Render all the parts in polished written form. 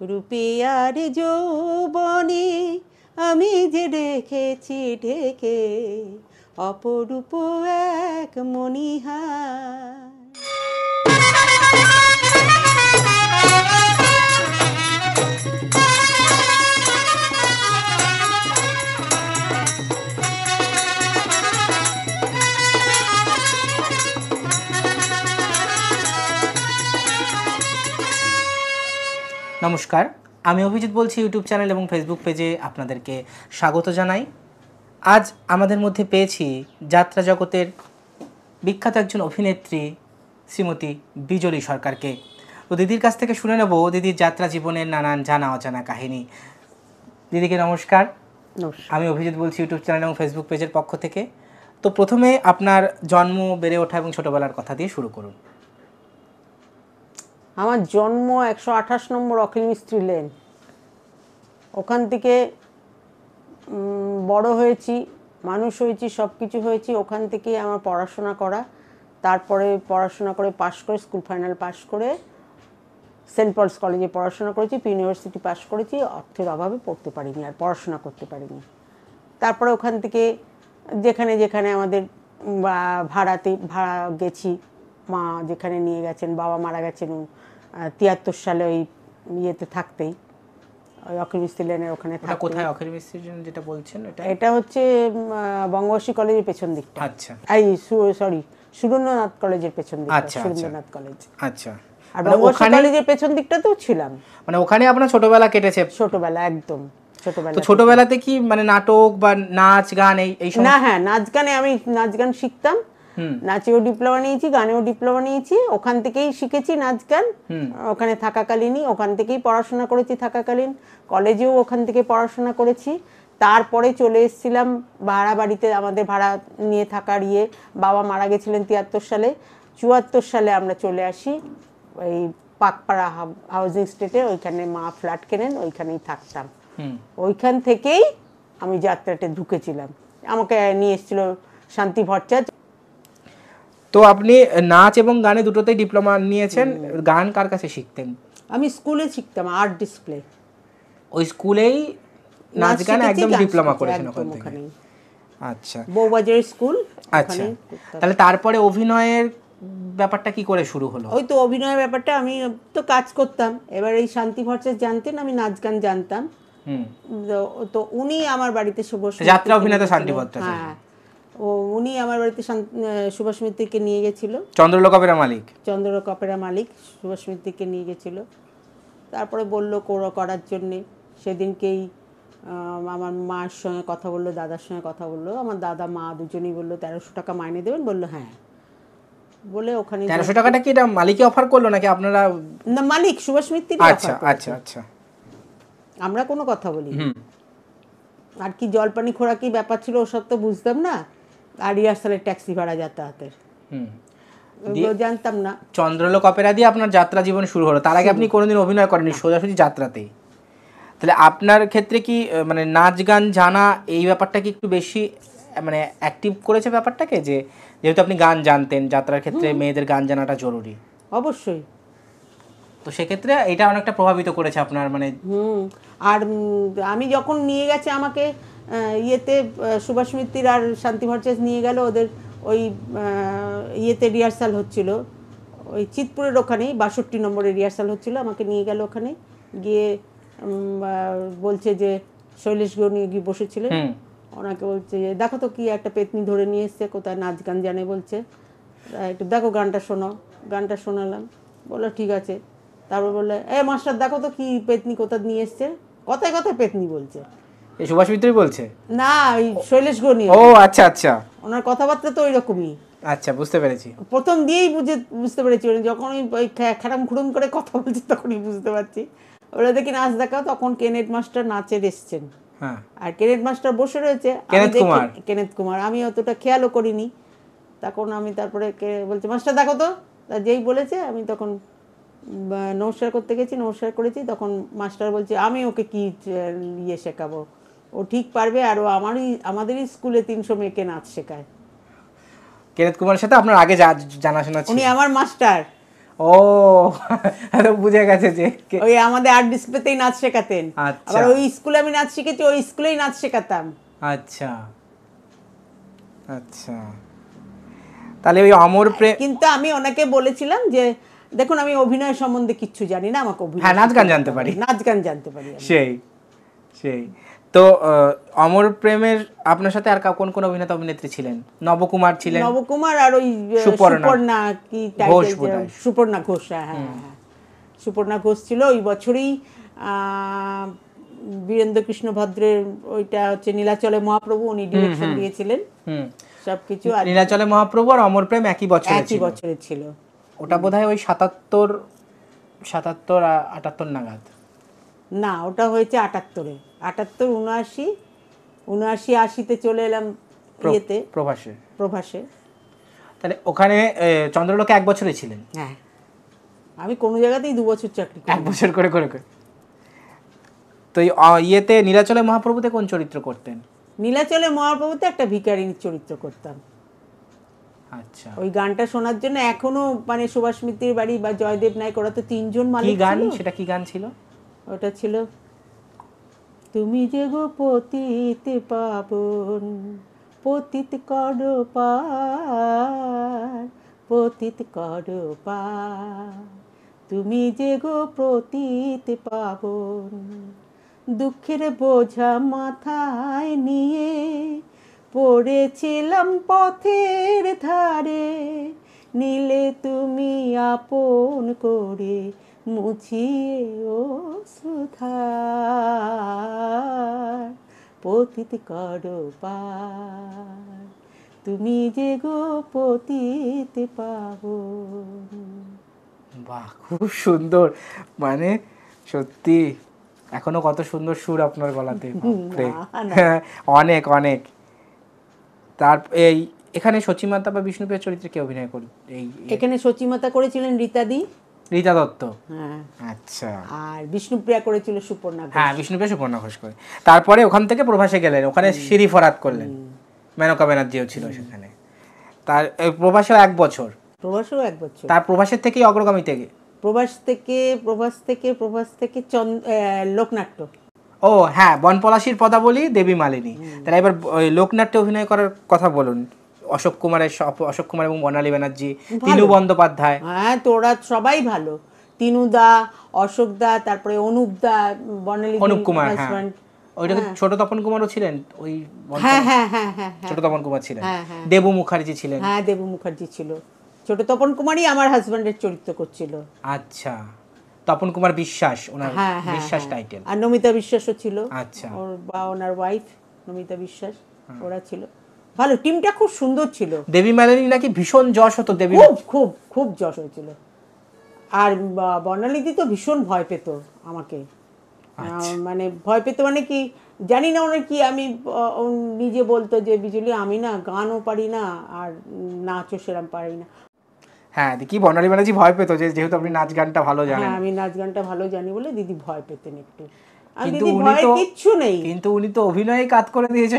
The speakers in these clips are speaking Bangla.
রূপে আর যৌবনে আমি যে রেখেছি ঢেকে অপরূপ এক মণিহার। নমস্কার, আমি অভিজিৎ বলছি। ইউটিউব চ্যানেল এবং ফেসবুক পেজে আপনাদেরকে স্বাগত জানাই। আজ আমাদের মধ্যে পেয়েছি যাত্রা জগতের বিখ্যাত একজন অভিনেত্রী শ্রীমতী বিজলী সরকারকে। তো দিদির কাছ থেকে শুনে নেব দিদির যাত্রা জীবনের নানান জানা অজানা কাহিনী। দিদিকে নমস্কার। আমি অভিজিৎ বলছি ইউটিউব চ্যানেল এবং ফেসবুক পেজের পক্ষ থেকে। তো প্রথমে আপনার জন্ম, বেড়ে ওঠা এবং ছোটোবেলার কথা দিয়ে শুরু করুন। আমার জন্ম 128 নম্বর অখিল মিস্ত্রি লেন। ওখান থেকে বড় হয়েছি, মানুষ হয়েছি, সব কিছু হয়েছি। ওখান থেকেই আমার পড়াশোনা করা। তারপরে পড়াশোনা করে পাশ করে স্কুল ফাইনাল পাশ করে সেন্ট পলস কলেজে পড়াশোনা করেছি, ইউনিভার্সিটি পাশ করেছি। অর্থের অভাবে পড়তে পারিনি, আর পড়াশোনা করতে পারিনি। তারপরে ওখান থেকে যেখানে যেখানে আমাদের ভাড়া গেছি, মা যেখানে নিয়ে গেছেন, বাবা মারা গেছেন 73 সালে ওই ইয়েতে থাকতেই, ওই অখিল মিস্ত্রি লেনের ওখানে। কোথায় অখিল মিস্ত্রি যেটা বলছেন? এটা হচ্ছে বঙ্গবাসী কলেজের পেছন দিকটা। আচ্ছা, সরি, সুরেন্দ্রনাথ কলেজের পেছন দিকটা। সুরেন্দ্রনাথ কলেজ। আচ্ছা। আর বঙ্গবাসী কলেজের পেছন দিকটাতেও ছিলাম। মানে ওখানে আপনার ছোটবেলা কেটেছে? ছোটবেলা, একদম ছোটবেলা। তো ছোটবেলাতে কি মানে নাটক বা নাচ গান এই না, হ্যাঁ, নাচ গানে আমি নাচ গান শিখতাম। নাচেও ডিপ্লোমা নিয়েছি, গানেও ডিপ্লোমা নিয়েছি। ওখান থেকেই শিখেছি নাচ গান। ওখানে থাকাকালীনই ওখান থেকেই পড়াশোনা করেছি। থাকাকালীন কলেজেও ওখান থেকে পড়াশোনা করেছি। তারপরে চলে এসেছিলাম ভাড়া বাড়িতে, আমাদের ভাড়া নিয়ে থাকার বাবা মারা গেছিলেন 73 সালে। 74 সালে আমরা চলে আসি ওই পাকপাড়া হাউজিং স্টেটে। ওইখানে মা ফ্ল্যাট কেনেন, ওইখানেই থাকতাম। ওইখান থেকেই আমি যাত্রাতে ঢুকেছিলাম। আমাকে নিয়ে এসেছিল শান্তি ভট্টাচার্য। তো আপনি নাচ এবং গানে দুটোতেই ডিপ্লোমা নিয়েছেন। গান কার কাছে শিখতেন? আমি স্কুলে শিখতাম, আর্ট ডিসপ্লে। ওই স্কুলেই নাচ গান একদম ডিপ্লোমা করেছেন ওখান থেকে? আচ্ছা, বউবাজারের স্কুল। আচ্ছা, তাহলে তারপরে অভিনয়ের ব্যাপারটা কি করে শুরু হলো? ওই তো অভিনয়ের ব্যাপারটা, আমি তো কাজ করতাম। এবার এই শান্তি ভট্টাচার্য জানতেন আমি নাচ গান জানতাম। তো উনি আমার বাড়িতে যাত্রা অভিনেতা শান্তি ভট্টাচার্য। হ্যাঁ, উনি আমার বাড়িতে সুভাষ মিত্রকে নিয়ে গেছিল। চন্দ্রলোক অপেরা মালিক সুভাষ মিত্রকে নিয়ে গেছিল। তারপরে বললো করার জন্যে। সেদিনকেই আমার মার সঙ্গে কথা বললো, দাদার সঙ্গে কথা বললো। আমার দাদা মা দুজনেই বললো 1300 টাকা মাইনে দেবেন। বললো হ্যাঁ। বলে ওখানে 1300 টাকাটা কি এটা মালিকই অফার করলো নাকি আপনারা? না, মালিক সুভাষ মিত্র। আচ্ছা আচ্ছা আচ্ছা। আমরা কোনো কথা বলি। আর কি জলপানি খোরাকি ব্যাপার ছিল ওসব তো বুঝতাম না। আর রিহার্সালের ট্যাক্সি ভাড়া যাতায়াতের জানতাম না। চন্দ্রলোক অপেরা দিয়ে আপনার যাত্রা জীবন শুরু হলো। তার আগে আপনি কোনোদিন অভিনয় করেননি, সোজাসুজি যাত্রাতেই। তাহলে আপনার ক্ষেত্রে কি মানে নাচ গান জানা এই ব্যাপারটা কি একটু বেশি মানে অ্যাক্টিভ করেছে ব্যাপারটাকে, যে যেহেতু আপনি গান জানতেন, যাত্রার ক্ষেত্রে মেয়েদের গান জানাটা জরুরি? অবশ্যই। তো সেক্ষেত্রে এটা অনেকটা প্রভাবিত করেছে আপনার মানে। আর আমি যখন নিয়ে গেছে আমাকে ইয়েতে, সুভাষ মিত্র আর শান্তি ভট্টাচার্য নিয়ে গেল ওদের ওই ইয়েতে রিহার্সাল হচ্ছিল ওই চিতপুরের ওখানেই 62 নম্বরে রিহার্সাল হচ্ছিল। আমাকে নিয়ে গেল ওখানে। গিয়ে বলছে যে শৈলেশ গৌ নিয়ে গিয়ে বসেছিলেন, ওনাকে বলছে যে দেখো তো কি একটা পেতনি ধরে নিয়ে এসছে, কোথায় নাচ গান জানে বলছে, একটু দেখো গানটা শোনো। গানটা শোনালাম। বললো ঠিক আছে। তারপর বললে মাস্টার দেখো তো কি পেতনি কোথায় নিয়ে এসছে। কথায় কথায় পেতনি বলছে। সুভাষ মিত্রই বলছে? না, ওই শৈলেশ গৌ নিয়ে। ও আচ্ছা আচ্ছা। ওনার কথাবার্তা তো ওই রকমই। আচ্ছা, বুঝতে পেরেছি। প্রথম দিয়েই বুঝতে পেরেছি। যখন ওই খ্যাটাম খুড়ুম করে কথা বলছে তখনই বুঝতে পারছি। ওরা দেখি নাচ দেখাও, তখন কেনেট মাস্টার নাচের এসছেন। আর কেনেট মাস্টার বসে রয়েছে, কেনেত কুমার। আমি অতটা খেয়ালও করিনি তখন। আমি তারপরে বলছে মাস্টার দেখো তো। যেই বলেছে আমি তখন নমস্কার করতে গেছি, নমস্কার করেছি। তখন মাস্টার বলছে আমি ওকে কি শেখাবো, ও ঠিক পারবে। আর ও আমাদেরই স্কুলে 300 মেয়েকে নাচ শেখায়। কেনেত কুমারের সাথে আপনার আগে জানাশোনা ছিল? উনি আমার মাস্টার। ও বুঝে গেছে যে ওই আমাদের আর্ট ডিসপ্লেতেই নাচ শেখাতেন। আচ্ছা। আবার ওই স্কুলে আমি নাচ শিখেছি, ওই স্কুলেই নাচ শেখাতাম। আচ্ছা আচ্ছা, তাহলে ওই অমর প্রেম। কিন্তু আমি ওনাকে বলেছিলাম যে দেখুন আমি অভিনয় সম্বন্ধে কিচ্ছু জানি না, আমাকে অভিনয় হ্যাঁ, নাচ গান জানতে পারি। নাচ গান জানতে পারি আমি। সেই সেই তো অমর প্রেমের আপনার সাথে আর কোন কোন অভিনেতা অভিনেত্রী ছিলেন? নবকুমার ছিলেন, নবকুমার আর ওই সুপর্ণা সুপর্ণা কি ঘোষ টাইটেল, বোধহয়। সুপর্ণা ঘোষ, হ্যাঁ হ্যাঁ হ্যাঁ, সুপর্ণা ঘোষ ছিল। ওই বছরই বীরেন্দ্র কৃষ্ণ ভদ্রের ওইটা হচ্ছে নীলাচলে মহাপ্রভু, উনি ডিরেকশন দিয়েছিলেন সবকিছু। আর নীলাচলে মহাপ্রভু আর অমর প্রেম একই বছরে একই ছিল। বছরে ছিল। ওটা বোধহয় ওই 77 78 নাগাদ। না, ওটা হয়েছে 78-এ, 78, 79, 79, 80-তে চলে এলাম ইয়েতে প্রভাসে। প্রভাসে। তাহলে ওখানে চন্দ্রলোকে 1 বছরই ছিলেন। হ্যাঁ, আমি কোনো জায়গাতেই 2 বছর চাকরি করি। 1 বছর করে করে করে। তো ইয়েতে নীলাচলে মহাপ্রভুতে কোন চরিত্র করতেন? নীলাচলে মহাপ্রভুতে একটা ভিখারিনীর চরিত্র করতাম। আচ্ছা, ওই গানটা শোনার জন্য এখনো মানে সুভাষ মিত্রের বাড়ি বা জয়দেব নায়ক, ওরা তো 3 জন কি মালিক গান ছিল। সেটা? কি গান ছিল ওটা ছিল তুমি যে গো পতিত পাবন, পতিত করো পার, পতিত করো পার, তুমি যে গো পতিত পাবন, দুঃখের বোঝা মাথায় নিয়ে পড়েছিলাম পথের ধারে, নিলে তুমি আপন করে মুছিয়ে ও সুধার, পতিত করো পার, তুমি যে গো পতিত পাবন। বাহ, খুব সুন্দর। মানে সত্যি এখনো কত সুন্দর সুর আপনার গলাতে। বাপরে। হ্যাঁ, অনেক অনেক। তার এখানে সচিমাতা বা বিষ্ণুপ্রিয়া চরিত্রে কে অভিনয় করেন? এখানে সচিমাতা করেছিলেন রীতাদি, রীতা দত্ত। হ্যাঁ, আচ্ছা। আর বিষ্ণুপ্রিয়া করেছিল সুপর্ণা ঘোষ। হ্যাঁ, বিষ্ণুপ্রিয়া সুপর্ণা ঘোষ করে। তারপরে ওখান থেকে প্রভাসে গেলেন, ওখানে সিঁড়ি ফরাত করলেন। মেনকা ব্যানার্জিও ছিল সেখানে। তার প্রভাসে 1 বছর। প্রভাসও 1 বছর। তার প্রভাসের থেকেই অগ্রগামী থেকে। প্রভাস থেকে লোকনাট্য। ও হ্যাঁ, বনপলাশীর পদাবলী, দেবী মালিনী। তাহলে এবার লোকনাট্যে অভিনয় করার কথা বলুন। অশোক কুমার এবং বর্ণালী ব্যানার্জি, তিনু বন্দ্যোপাধ্যায়। হ্যাঁ, তোরা সবাই ভালো। তিনুদা, অশোকদা, তারপরে অনুপদা, বর্ণালী অনুপ কুমার, হ্যাঁ। ওইটা ছোট তপন কুমারও ছিলেন। ওই হ্যাঁ হ্যাঁ হ্যাঁ হ্যাঁ, ছোট তপন কুমার ছিলেন। হ্যাঁ, হ্যাঁ। দেবু মুখার্জি ছিলেন। হ্যাঁ, দেবু মুখার্জি ছিল। ছোট তপন কুমারই আমার হাজবেন্ডের চরিত্র করছিল। আচ্ছা, তপন কুমার বিশ্বাস, ওনার হ্যাঁ হ্যাঁ বিশ্বাস হ্যাঁ। টাইটেল। আর নমিতা বিশ্বাসও ছিল। আচ্ছা। ওর বা ওনার ওয়াইফ নমিতা বিশ্বাস, ওরা ছিল ভালো। টিমটা খুব সুন্দর ছিল। দেবী মালিনী নাকি ভীষণ যশ হতো। দেবী খুব খুব খুব যশ হয়েছিল। আর বর্ণালীদি তো ভীষণ ভয় পেত আমাকে। মানে ভয় পেত মানে কি জানি না ওনার কি, আমি ও নিজে বলতো যে বিজলি আমি না গানও পারি না আর নাচও সেরকম পারি না। হ্যাঁ, কি বর্ণালী ব্যানার্জি ভয় পেত যেহেতু আপনি নাচ গানটা ভালো জানেন। হ্যাঁ, আমি নাচ গানটা ভালো জানি বলে দিদি ভয় পেতেন একটু। আর কিন্তু দিদি উনি ভয় তো কিচ্ছু নেই। কিন্তু উনি তো অভিনয়ে কাজ করে দিয়েছে।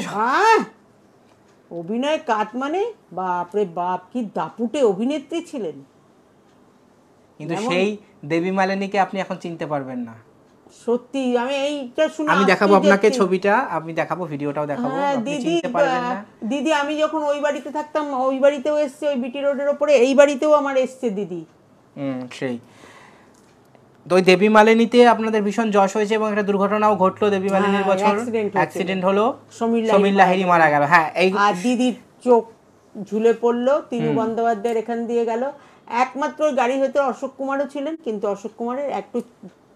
অভিনয় কাত মানে বাপরে বাপ, কি দাপুটে অভিনেত্রী ছিলেন। কিন্তু সেই দেবী মালিনীকে আপনি এখন চিনতে পারবেন না। সত্যি আমি এইটা শুনে আমি দেখাবো আপনাকে ছবিটা, আমি দেখাবো, ভিডিওটাও দেখাবো, আপনি দিদি চিনতে পারবেন না। দিদি আমি যখন ওই বাড়িতে থাকতাম, ওই বাড়িতেও এসছে, ওই বিটি রোডের ওপরে এই বাড়িতেও আমার এসছে দিদি। সেই তো ওই দেবী মালিনীতে আপনাদের ভীষণ যশ হয়েছে এবং একটা দুর্ঘটনাও ঘটলো দেবী মালিনীর বছর। অ্যাক্সিডেন্ট হলো, সমীর লাহিড়ী মারা গেল। হ্যাঁ, এই আর দিদির চোখ ঝুলে পড়লো, তিনু বন্দ্যোপাধ্যায়ের এখান দিয়ে গেল। একমাত্র গাড়ি হয়তো অশোক কুমারও ছিলেন, কিন্তু অশোক কুমারের একটু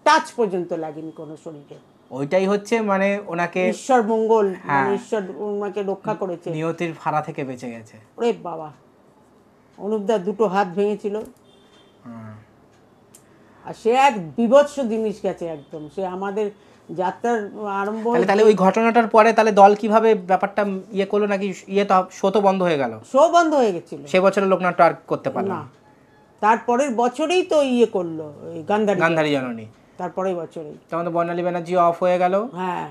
টাচ পর্যন্ত লাগেনি কোনো শরীরে। ওইটাই হচ্ছে মানে ওনাকে ঈশ্বর মঙ্গল, মানে ঈশ্বর ওনাকে রক্ষা করেছে, নিয়তির ফাড়া থেকে বেঁচে গেছে। ওরে বাবা, অনুপদা 2টো হাত ভেঙেছিল। আর সে এক বিভৎস জিনিস গেছে একদম। সে আমাদের যাত্রার আরম্ভ। তাহলে ওই ঘটনাটার পরে তাহলে দল কিভাবে ব্যাপারটা ইয়ে করলো, নাকি তো শো তো বন্ধ হয়ে গেল? শো বন্ধ হয়ে গেছিল সে বছরে লোকনাট্য আর করতে পারলো না। তারপরের বছরেই তো ইয়ে করলো ওই গান্ধারী জননী, তারপরের বছরেই। তখন তো বর্ণালী ব্যানার্জি অফ হয়ে গেল। হ্যাঁ,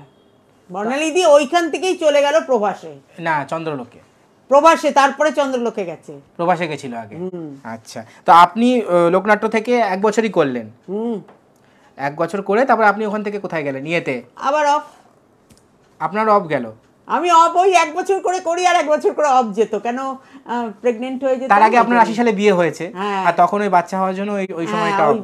বর্ণালী দি ওইখান থেকেই চলে গেল প্রভাসে। না, চন্দ্রলোকে। প্রবাসে, তারপরে চন্দ্রলোকে গেছে। প্রবাসে গেছিল আগে। আচ্ছা, তো আপনি লোকনাট্য থেকে 1 বছরই করলেন। 1 বছর করে তারপর আপনি ওখান থেকে কোথায় গেলেন? ইয়েতে আবার অফ। আপনার অফ গেল? আমি অফ ওই 1 বছর করে করি আর 1 বছর করে অফ যেত, কেন প্রেগনেন্ট হয়ে যেত। তার আগে আপনার 80 সালে বিয়ে হয়েছে, আর তখন ওই বাচ্চা হওয়ার জন্য ওই সময়টা অফ।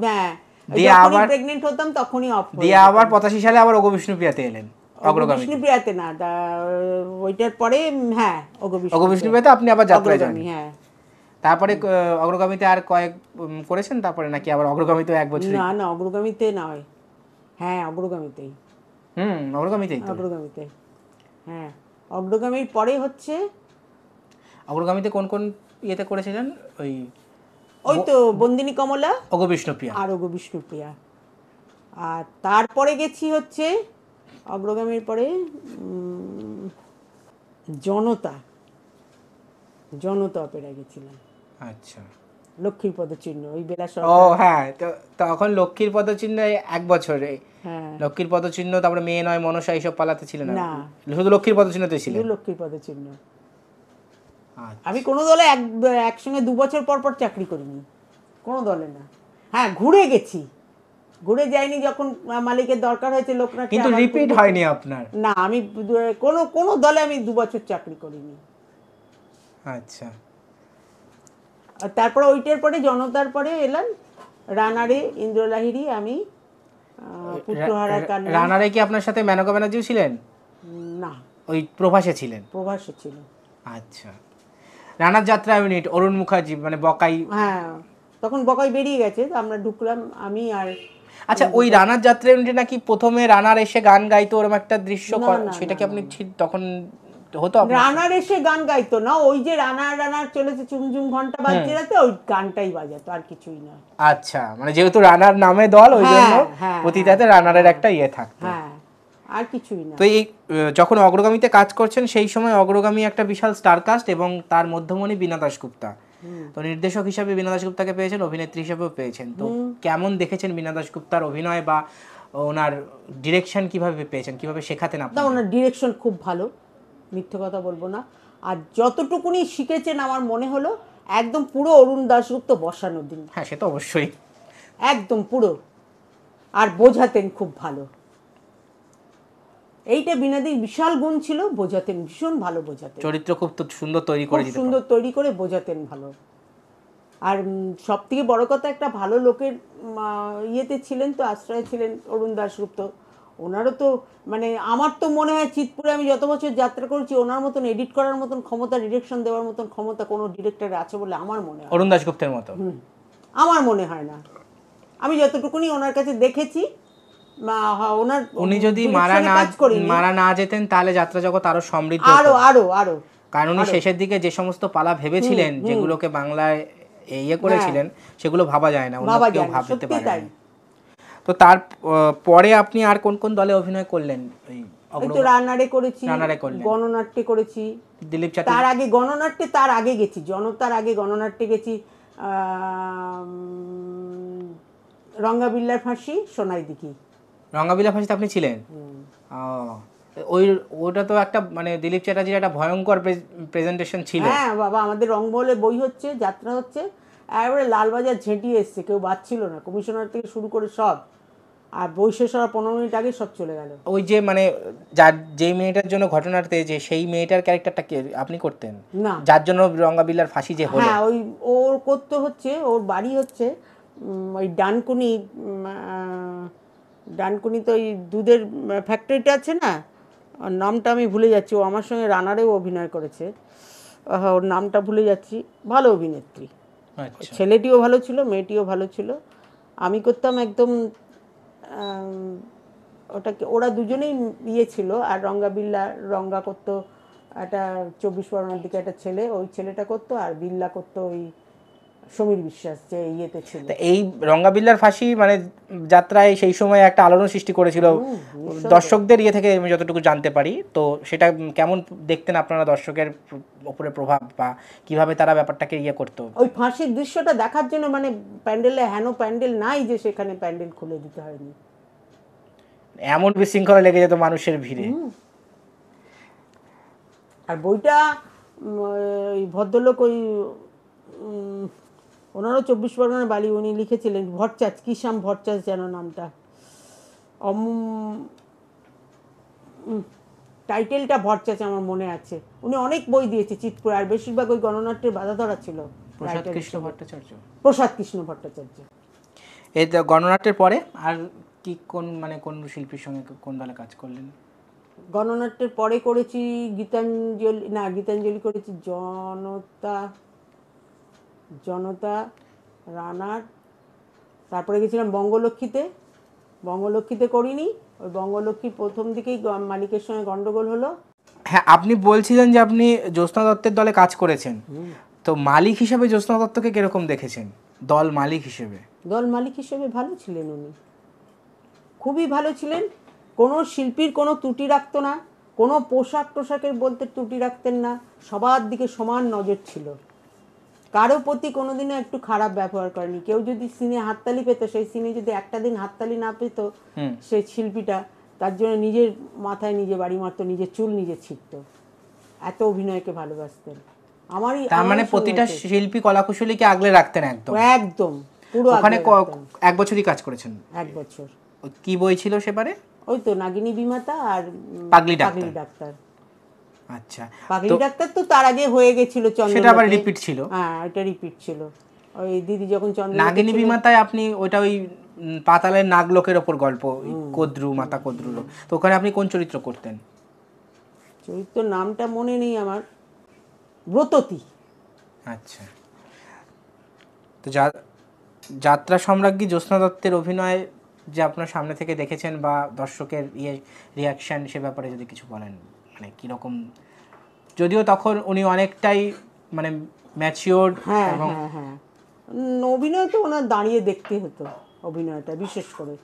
দিয়ে আবার প্রেগনেন্ট হতাম তখনই অফ। দিয়ে আবার 85 সালে আবার অগবিষ্ণুপ্রিয়াতে এলেন। অগ্রগামিতে না, ওইটার পরে হ্যাঁ অগবিষ্ণুপ্রিয়াতে আপনি আবার যাত্রায় যান। হ্যাঁ, তারপরে অগ্রগামীতে আর কয়েক করেছেন তারপরে, নাকি আবার অগ্রগামীতে 1 বছর? না না, অগ্রগামীতে নয়, হ্যাঁ অগ্রগামীতেই। অগ্রগামীতেই তো। অগ্রগামীতে, হ্যাঁ অগ্রগামীর পরে হচ্ছে। অগ্রগামীতে কোন কোন ইয়েতে করেছিলেন? ওই তো বন্দিনী কমলা, অগবিষ্ণুপ্রিয়া আর অগবিষ্ণুপ্রিয়া। আর তারপরে গেছি হচ্ছে অগ্রগামীর পরে জনতা অপেরা গেছিলাম। আচ্ছা, লক্ষ্মীর পদচিহ্ন, ওই বেলা ও হ্যাঁ, তো তখন লক্ষ্মীর পদচিহ্ন 1 বছরে। হ্যাঁ, লক্ষ্মীর পদচিহ্ন, তারপরে মেয়ে নয় মনসা এইসব পালাতে ছিলেন না, না শুধু লক্ষ্মীর পদচিহ্নতে ছিলেন। লক্ষ্মীর পদচিহ্ন। আমি কোনো দলে একসঙ্গে 2 বছর পর পর চাকরি করিনি, কোনো দলে না। হ্যাঁ ঘুরে গেছি, ঘুরে যাইনি যখন মালিকের দরকার হয়েছে লোকনাথ, কিন্তু রিপিট হয়নি আপনার? না, আমি কোনো দলে আমি 2 বছর চাকরি করিনি। আচ্ছা, আর তারপরে ওইটার পরে জনতার পরে এলাম রানারে, ইন্দ্রলাহিড়ী, আমি পুত্রহারা কান্না। রানারে কি আপনার সাথে মেনকা ব্যানার্জিও ছিলেন? না, ওই প্রভাসে ছিলেন। প্রভাসে ছিল। আচ্ছা, রানার যাত্রা ইউনিট অরুণ মুখার্জি মানে বকাই। হ্যাঁ, তখন বকাই বেরিয়ে গেছে, আমরা ঢুকলাম আমি আর। আচ্ছা, ওই রানার যাত্রা ইউনিটে নাকি প্রথমে রানার এসে গান গাইতো, ওরকম একটা দৃশ্য, সেটা কি আপনি তখন হতো? রানার এসে গান গাইতো না, ওই যে রানার চলেছে চুমঝুম ঘন্টা বাজতে রাতে, ওই গানটাই বাজাতো, আর কিছুই না। আচ্ছা, মানে যেহেতু রানার নামে দল, ওই জন্য প্রতিটাতে রানারের একটা ইয়ে থাকতো। হ্যাঁ, আর কিছুই না। তো এই যখন অগ্রগামীতে কাজ করছেন সেই সময় অগ্রগামী একটা বিশাল স্টার কাস্ট, এবং তার মধ্যমণি বীণা দাশগুপ্তা। তো নির্দেশক হিসাবে বীণা দাশগুপ্তাকে পেয়েছেন, অভিনেত্রী হিসেবেও পেয়েছেন। তো কেমন দেখেছেন বীণা দাশগুপ্তার অভিনয়, বা ওনার ডিরেকশন কিভাবে পেয়েছেন, কিভাবে শেখাতেন আপনি? ওনার ডিরেকশন খুব ভালো, মিথ্যে কথা বলবো না। আর যতটুকুনি শিখেছেন আমার মনে হলো একদম পুরো অরুণ দাশগুপ্ত বসানো দিন। হ্যাঁ, সে তো অবশ্যই, একদম পুরো। আর বোঝাতেন খুব ভালো, এইটা বীণাদির বিশাল গুণ ছিল, বোঝাতেন ভীষণ ভালো, বোঝাতেন। চরিত্র খুব সুন্দর তৈরি করে, সুন্দর তৈরি করে বোঝাতেন ভালো। আর সব থেকে বড় কথা, একটা ভালো লোকের ইয়েতে ছিলেন তো, আশ্রয় ছিলেন অরুণ দাশগুপ্ত। ওনারও তো মানে আমার তো মনে হয় চিতপুরে আমি যত বছর যাত্রা করেছি, ওনার মতন এডিট করার মতন ক্ষমতা, ডিরেকশন দেওয়ার মতন ক্ষমতা কোনো ডিরেক্টর আছে বলে আমার মনে হয়। অরুণ দাশগুপ্তের মতো আমার মনে হয় না। আমি যতটুকুনি ওনার কাছে দেখেছি, উনি যদি মারা না যেতেন তাহলে যাত্রা জগৎ আরো সমৃদ্ধ, আরো কারণ উনি শেষের দিকে যে সমস্ত পালা ভেবেছিলেন, যেগুলোকে বাংলায় ইয়ে করেছিলেন, সেগুলো ভাবা যায় না, অন্য কেউ ভাবতে পারে না। তো তার পরে আপনি আর কোন কোন দলে অভিনয় করলেন? রানারে করেছি, গণনাট্যে করেছি, দিলীপ চাটুর্যে। তার আগে গণনাট্যে, তার আগে গেছি জনতার আগে গণনাট্যে গেছি, রঙ্গাবিল্লার ফাঁসি, সোনাই দিঘি। রঙ্গাবিল্লার ফাঁসিতে আপনি ছিলেন? ওটা তো একটা মানে দিলীপ চ্যাটার্জির একটা ভয়ঙ্কর প্রেজেন্টেশন ছিল। হ্যাঁ বাবা, আমাদের রংমহলে বই হচ্ছে, যাত্রা হচ্ছে, একেবারে লালবাজার ঝেঁটিয়ে এসছে, কেউ বাঁচছিল না, কমিশনার থেকে শুরু করে সব। আর বই শেষ হওয়ার 15 মিনিট আগে সব চলে গেল। ওই যে মানে যেই মেয়েটার জন্য ঘটনাতে, যে সেই মেয়েটার ক্যারেক্টারটা কি আপনি করতেন? না, যার জন্য রঙ্গাবিল্লার ফাঁসি যে হলো। হ্যাঁ, ওই ওর করতে হচ্ছে, ওর বাড়ি হচ্ছে ওই ডানকুনিতে ওই দুধের ফ্যাক্টরিটা আছে না, ওর নামটা আমি ভুলে যাচ্ছি। ও আমার সঙ্গে রানারেও অভিনয় করেছে, ওর নামটা ভুলে যাচ্ছি। ভালো অভিনেত্রী, ছেলেটিও ভালো ছিল, মেয়েটিও ভালো ছিল। আমি করতাম একদম ওটাকে, ওরা দুজনেই ইয়ে ছিল। আর রঙ্গা করতো একটা 24 পরগনার দিকে একটা ছেলে, ওই ছেলেটা করতো। আর বিল্লা করতো ওই সমীর বিশ্বাস, যে ইয়েতে ছিল। এই রঙ্গাবিল্লার ফাঁসি মানে যাত্রায় সেই সময় একটা আলোড়ন সৃষ্টি করেছিল দর্শকদের ইয়ে থেকে, আমি যতটুকু জানতে পারি। তো সেটা কেমন দেখতেন আপনারা, দর্শকের উপরে প্রভাব, বা কিভাবে তারা ব্যাপারটাকে ইয়ে করতো? ওই ফাঁসির দৃশ্যটা দেখার জন্য মানে প্যান্ডেলে প্যান্ডেল নাই যে সেখানে প্যান্ডেল খুলে দিতে হয়নি, এমন বিশৃঙ্খলা লেগে যেত মানুষের ভিড়ে। আর বইটা ওই ভদ্রলোক ওই ওনারও 24 পরগনা বালি, উনি লিখেছিলেন ভট্টাচ, কিষাম ভট্টাচ যেন নামটা, টাইটেলটা ভট্টাচ আমার মনে আছে। উনি অনেক বই দিয়েছে চিৎপুর, আর বেশিরভাগ ওই গণনাট্যের বাধা ধরা ছিল। প্রসাদ কৃষ্ণ ভট্টাচার্য। প্রসাদ কৃষ্ণ ভট্টাচার্য। এই গণনাট্যের পরে আর কি কোন শিল্পীর সঙ্গে কোন দলে কাজ করলেন? গণনাট্যের পরে করেছি গীতাঞ্জলি করেছি, জনতা, রানার, তারপরে গেছিলাম বঙ্গলক্ষ্মীতে করিনি। ওই বঙ্গলক্ষ্মীর প্রথম দিকেই মালিকের সঙ্গে গন্ডগোল হলো। হ্যাঁ, আপনি বলছিলেন যে আপনি জ্যোৎস্না দত্তের দলে কাজ করেছেন, তো মালিক হিসেবে জ্যোৎস্না দত্তকে কিরকম দেখেছেন? দল মালিক হিসেবে ভালো ছিলেন উনি, খুবই ভালো ছিলেন। কোনো শিল্পীর কোনো ত্রুটি রাখতো না, কোনো পোশাকের বলতে ত্রুটি রাখতেন না, সবার দিকে সমান নজর ছিল, কারো প্রতি কোনোদিনও একটু খারাপ ব্যবহার করেনি। কেউ যদি সিনে হাততালি পেত, সেই সিনে যদি একটা দিন হাততালি না পেত সেই শিল্পীটা, তার জন্য নিজের মাথায় নিজে বাড়ি মারতো, নিজের চুল নিজে ছিঁড়ত, এত অভিনয়কে ভালোবাসতেন। তার মানে প্রতিটা শিল্পী কলাকুশলীকে আগলে রাখতেন একদম একদম পুরো। ওখানে 1 বছরই কাজ করেছেন? 1 বছর। কি বই ছিল সেবারে? ওই তো নাগিনী বিমাতা আর পাগলি ডাক্তার। আচ্ছা, পাগলি ডাক্তার তো তার আগে হয়ে গেছিল চন্দ্র, সেটা আবার রিপিট ছিল। হ্যাঁ, এটা রিপিট ছিল। ওই দিদি যখন চন্দ্র, নাগিনী বিমাতায় আপনি ওইটা ওই পাতালের নাগলোকের ওপর গল্প, কদ্রু মাতা কদ্রুর, তো ওখানে আপনি কোন চরিত্র করতেন? চরিত্র নামটা মনে নেই আমার, ব্রততী। আচ্ছা, তো যাত্রা সম্রাজ্ঞী জ্যোৎস্না দত্তের অভিনয় যে আপনার সামনে থেকে দেখেছেন বা দর্শকের রিয়াকশন, সে ব্যাপারে যদি কিছু বলেন, মানে কীরকম? যদিও তখন উনি অনেকটাই মানে ম্যাচিওর। হ্যাঁ হ্যাঁ হ্যাঁ, অভিনয় তো ওনার দাঁড়িয়ে দেখতে হতো, অভিনয়টা বিশেষ করে।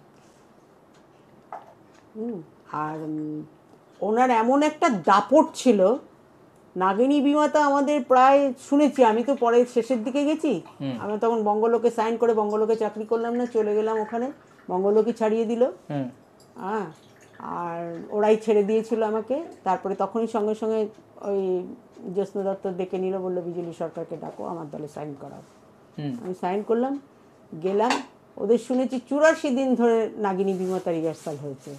আর ওনার এমন একটা দাপট ছিল। নাগিনী বিমাতা আমাদের প্রায় শুনেছি, আমি তো পরে শেষের দিকে গেছি, আমি তখন বঙ্গলোকে সাইন করে বঙ্গলোকে চাকরি করলাম না, চলে গেলাম ওখানে, বঙ্গলোকই ছাড়িয়ে দিল। হ্যাঁ, আর ওরাই ছেড়ে দিয়েছিল আমাকে। তারপরে তখনই সঙ্গে সঙ্গে ওই জ্যোৎস্না দত্ত ডেকে নিল, বললো বিজলি সরকারকে ডাকো, আমার দলে সাইন করাও। আমি সাইন করলাম, গেলাম। ওদের শুনেছি 84 দিন ধরে নাগিনী বিমাতা রিহার্সাল হয়েছে।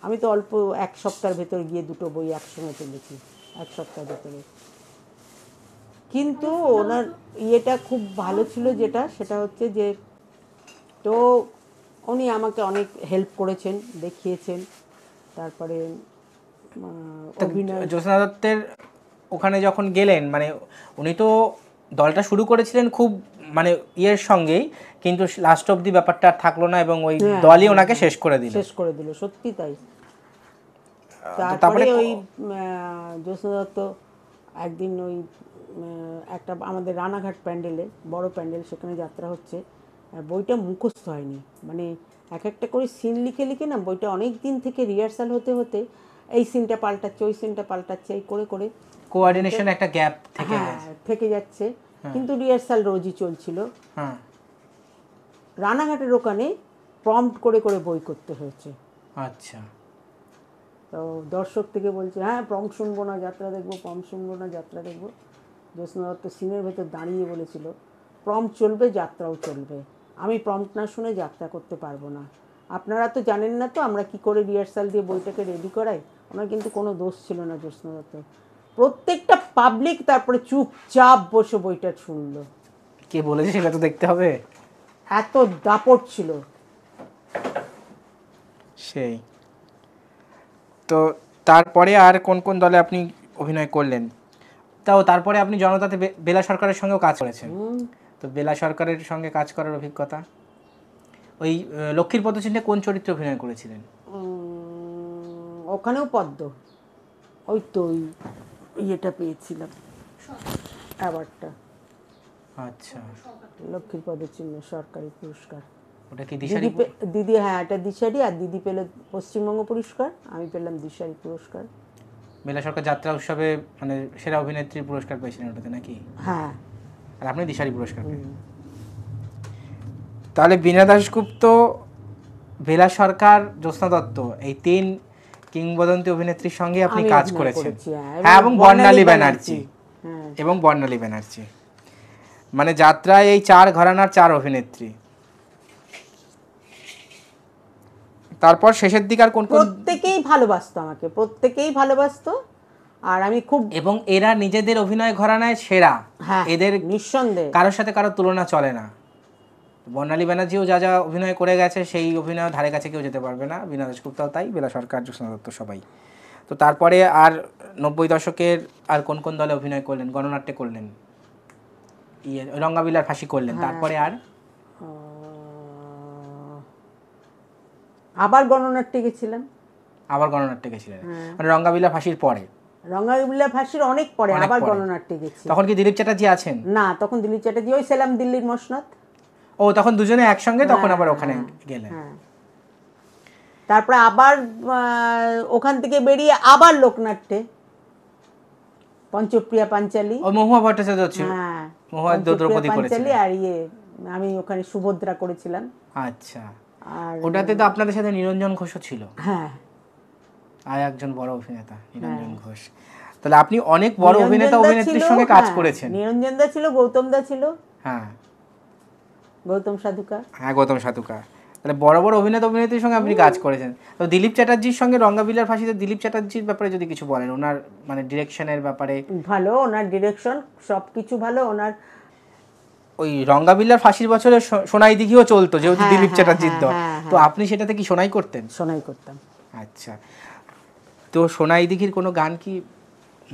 আমি তো অল্প 1 সপ্তাহের ভেতর গিয়ে 2টো বই একসঙ্গে তুলেছি, 1 সপ্তাহের ভেতরে। কিন্তু ওনার ইয়েটা খুব ভালো ছিল, সেটা হচ্ছে যে, তো উনি আমাকে অনেক হেল্প করেছেন, দেখিয়েছেন। তারপরে জ্যোৎস্না দত্তের ওখানে যখন গেলেন, মানে উনি তো দলটা শুরু করেছিলেন খুব মানে ইয়ের সঙ্গেই, কিন্তু লাস্ট অবধি ব্যাপারটা আর থাকলো না এবং ওই দলই ওনাকে শেষ করে দিল। সত্যি তাই। তারপরে ওই জ্যোৎস্না দত্ত একদিন ওই একটা আমাদের রানাঘাট প্যান্ডেলে, বড় প্যান্ডেল, সেখানে যাত্রা হচ্ছে, বইটা মুখস্থ হয়নি, মানে একটা করে সিন লিখে না, বইটা অনেক দিন থেকে রিহার্সাল হতে হতে এই সিনটা পাল্টাচ্ছে, ওই সিনটা পাল্টাচ্ছে, এই করে কোঅর্ডিনেশন একটা গ্যাপ থেকে যাচ্ছে। কিন্তু রিহার্সাল রোজই চলছিল। রানাঘাটের ওখানে প্রম্পট করে বই করতে হয়েছে। আচ্ছা, তো দর্শক থেকে বলছে, হ্যাঁ প্রম্পট শুনবো না, যাত্রা দেখবো, জ্যোৎস্না দত্ত সিনের ভেতর দাঁড়িয়ে বলেছিল, প্রম্পট চলবে, যাত্রাও চলবে, আমি প্রম্পট না শুনে যাত্রা করতে পারবো না। আপনারা তো জানেন না তো আমরা কি করে রিহার্সাল দিয়ে বইটাকে রেডি করাই। ওনার কিন্তু কোনো দোষ ছিল না জ্যোৎস্না দত্ত। প্রত্যেকটা পাবলিক তারপরে চুপচাপ বসে বইটা শুনলো। কে বলেছে সেটা তো দেখতে হবে, এত দাপট ছিল সেই। তো তারপরে আর কোন দলে আপনি অভিনয় করলেন? তারপরে আপনি জনতাতে বেলা সরকারের সঙ্গেও কাজ করেছেন। তো বেলা সরকারের সঙ্গে কাজ করার অভিজ্ঞতা, ওই লক্ষ্মীর পদচিহ্নে কোন চরিত্রে অভিনয় করেছিলেন? ওখানেও পদ্ম, ওই তো ওই ইয়েটা পেয়েছিলাম, অ্যাওয়ার্ডটা। আচ্ছা, লক্ষ্মীর পদচিহ্ন সরকারি পুরস্কার। ওটা কি দিশারি? দিদি, হ্যাঁ এটা দিশারি, আর দিদি পেল পশ্চিমবঙ্গ পুরস্কার, আমি পেলাম দিশারি পুরস্কার। বেলা সরকার যাত্রা উৎসবে মানে সেরা অভিনেত্রীর পুরস্কার পেয়েছিলেন ওটাতে নাকি? হ্যাঁ, আর আপনি দিশারি পুরস্কার। তাহলে বীণা দাশগুপ্ত, বেলা সরকার, জ্যোৎস্না দত্ত, এই 3 কিংবদন্তি অভিনেত্রীর সঙ্গে আপনি আমি কাজ অভিনয় করেছেন। করেছি, হ্যাঁ, হ্যাঁ, এবং বর্ণালী ব্যানার্জি হ্যাঁ। এবং বর্ণালী ব্যানার্জি, মানে যাত্রায় এই 4 ঘরানার 4 অভিনেত্রী। তারপর শেষের দিকে আর কোন কোন? প্রত্যেকেই ভালোবাসতো আমাকে, প্রত্যেকেই ভালোবাসতো। আর আমি খুব, এবং এরা নিজেদের অভিনয় ঘরানায় সেরা, হ্যাঁ, এদের নিঃসন্দেহে কারোর সাথে কারোর তুলনা চলে না। বর্ণালী ব্যানার্জিও যা যা অভিনয় করে গেছে সেই অভিনয় ধারে কাছে কেউ যেতে পারবে না। বীণা দাশগুপ্তাও তাই, বেলা সরকার, জ্যোৎস্না দত্ত সবাই। তো তারপরে আর 90 দশকের আর কোন কোন দলে অভিনয় করলেন? গণনাট্যে করলেন, রঙ্গাবিলার ফাঁসি করলেন, তারপরে আর? আবার গণনাট্যে গেছিলাম। আবার গণনাট্যে গেছিলেন, মানে রঙ্গাবিলা ফাঁসির পরে? রঙ্গাবিল্লা ফাঁসির অনেক পরে আবার গণনাট্যে গেছি। তখন কি দিলীপ চ্যাটার্জি আছেন? না, তখন দিলীপ চ্যাটার্জি, ওই সেলাম দিল্লির মসনদ। ও, তখন দুজনে একসঙ্গে, তখন আবার ওখানে গেলেন। তারপরে আবার ওখান থেকে বেরিয়ে আবার লোকনাট্যে, পঞ্চপ্রিয়া পাঞ্চালী। ও, মহুয়া ভট্টাচার্য ছিল। হ্যাঁ, মহুয়া দ্রৌপদী পাঞ্চালী। করেছিলেন। আর আমি ওখানে সুভদ্রা করেছিলাম। আচ্ছা, আর ওটাতে তো আপনাদের সাথে নিরঞ্জন ঘোষও ছিল। হ্যাঁ, আর একজন বড় অভিনেতা নিরঞ্জন ঘোষ। তাহলে আপনি অনেক বড় অভিনেতা অভিনেত্রীর সঙ্গে কাজ করেছেন। নিরঞ্জন দা ছিল, গৌতম দা ছিল। হ্যাঁ, গৌতম সাধুকা। হ্যাঁ, গৌতম সাধুকা। তাহলে বড় বড় অভিনেতা অভিনেত্রীর সঙ্গে আপনি কাজ করেছেন। তো দিলীপ চ্যাটার্জির সঙ্গে রঙ্গাবিলার ফাঁসিতে দিলীপ চ্যাটার্জির ব্যাপারে যদি কিছু বলেন, ওনার মানে ডিরেকশনের ব্যাপারে? ভালো, ওনার ডিরেকশন সব কিছু ভালো। ওনার ওই রঙ্গাবিলার ফাঁসির বছরে সোনাই দিঘিও চলতো, যেহেতু দিলীপ চ্যাটার্জির দল। তো আপনি সেটাতে কি সোনাই করতেন? সোনাই করতাম। আচ্ছা, তো সোনাই দিঘির কোনো গান কি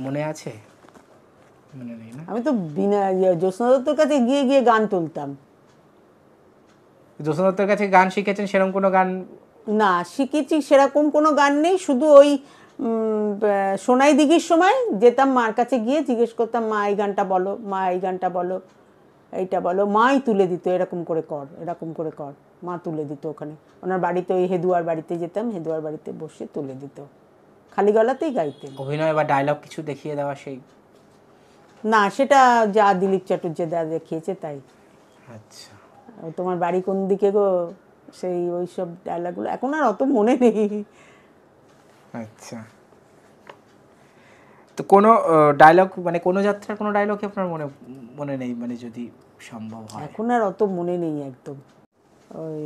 মনে আছে? মনে নেই না? আমি তো বিনা জ্যোৎস্না দত্তর কাছে গিয়ে গিয়ে গান তুলতাম। জ্যোৎস্না দত্তর কাছে গান শিখেছেন সেরকম কোনো গান? না, শিখেছি সেরকম কোনো গান নেই। শুধু ওই সোনাই দিঘির সময় যেতাম, মার কাছে গিয়ে জিজ্ঞেস করতাম, মা এই গানটা বলো, মা এই গানটা বলো, এইটা বলো। মাই তুলে দিত, এরকম করে কর, এরকম করে কর। মা তুলে দিত ওখানে ওনার বাড়িতে, ওই হেদুয়ার বাড়িতে যেতাম, হেদুয়ার বাড়িতে বসে তুলে দিত, খালি গলাতেই গাইতেন। অভিনয় বা ডায়লগ কিছু দেখিয়ে দেওয়া সেই? না, সেটা যা দিলীপ চ্যাটার্জি দা দেখিয়েছে তাই। আচ্ছা, তোমার বাড়ি কোন দিকে গো, সেই ওই সব ডায়লগগুলো এখন আর অত মনে নেই। আচ্ছা, তো কোনো ডায়লগ, মানে কোনো যাত্রার কোনো ডায়লগ আপনার মনে মনে নেই, মানে যদি সম্ভব হয়? এখন আর অত মনে নেই একদম। ওই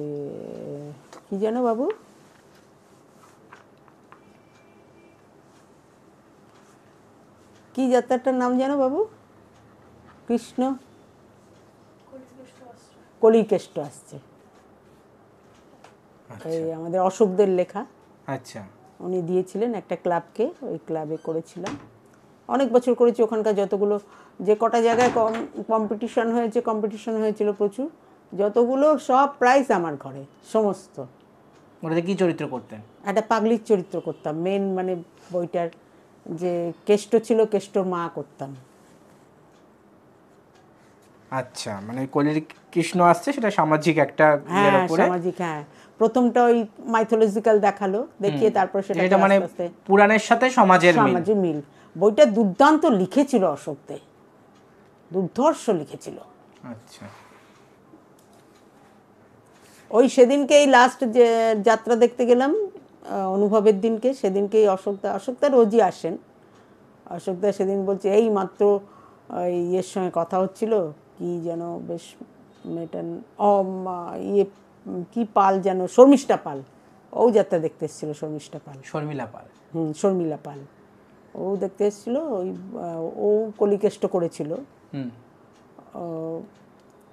কি জানো বাবু, কি যাত্রাটার নাম জানো বাবু? কৃষ্ণ কলিকেষ্ট আসছে, এই আমাদের অশোকদের লেখা। আচ্ছা, উনি দিয়েছিলেন একটা ক্লাবকে, ওই ক্লাবে করেছিলাম অনেক বছর করেছি। ওখানকার যতগুলো, যে কটা জায়গায় কম্পিটিশন হয়েছিল প্রচুর, যতগুলো সব প্রাইজ আমার ঘরে, সমস্ত। ওটাতে কি চরিত্র করতেন? একটা পাগলির চরিত্র করতাম, মেন মানে বইটার যে কেষ্ট ছিল, কেষ্টর মা করতাম। আচ্ছা, মানে কলির কৃষ্ণ আসছে, সেটা সামাজিক একটা হ্যাঁ, সামাজিক। হ্যাঁ, প্রথমটা ওই মাইথোলজিক্যাল দেখালো, দেখিয়ে তারপর সেটা মানে পুরাণের সাথে সমাজের মিল। বইটা দুর্দান্ত লিখেছিল অশোক দে, দুর্ধর্ষ লিখেছিল। আচ্ছা, ওই সেদিনকে এই লাস্ট যে যাত্রা দেখতে গেলাম অনুভবের দিনকে, সেদিনকেই অশোকদা রোজই আসেন। অশোকদা সেদিন বলছে, এই মাত্র ইয়ের সঙ্গে কথা হচ্ছিল, কি যেন বেশ মেয়েটার ইয়ে কি পাল যেন, শর্মিষ্ঠা পাল, ও যাত্রা দেখতে এসেছিল। শর্মিষ্ঠা পাল, শর্মিলা পাল। শর্মিলা পাল, ও দেখতে এসেছিল। ওই ও কলিকেষ্ট করেছিল।